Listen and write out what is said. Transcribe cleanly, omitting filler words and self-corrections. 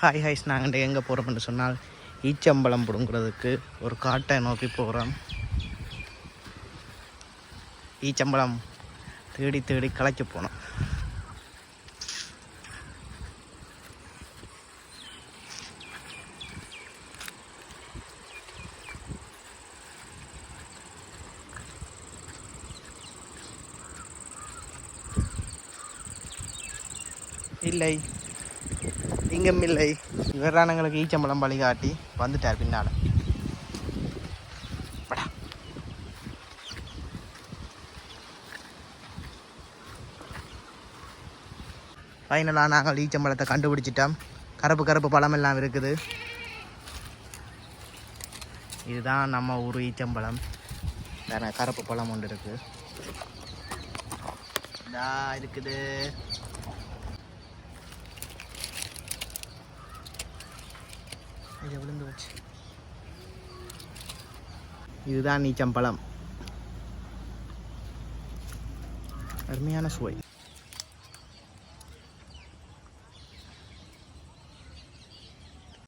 Hi ஹாய்ஸ், நாங்கள் எங்கே போகிறோம்னு சொன்னால் ஈச்சம்பழம் பிடுங்குறதுக்கு ஒரு காட்டை நோக்கி போகிறோம். ஈச்சம்பழம் தேடி தேடி களைக்க போனோம். இல்லை, இங்கும் இல்லை. இவர்தான் எங்களுக்கு ஈச்சம்பழம் வழிகாட்டி வந்துட்டார் பின்னால். ஃபைனலாக நாங்கள் ஈச்சம்பழத்தை கண்டுபிடிச்சிட்டோம். கருப்பு கருப்பு பழமெல்லாம் இருக்குது. இதுதான் நம்ம ஊர் ஈச்சம்பழம். வேற கருப்பு பழம் ஒன்று இருக்குது. இதா இருக்குது. விழுந்து வச்சு. இதுதான் ஈச்சம்பழம். அருமையான சுவை.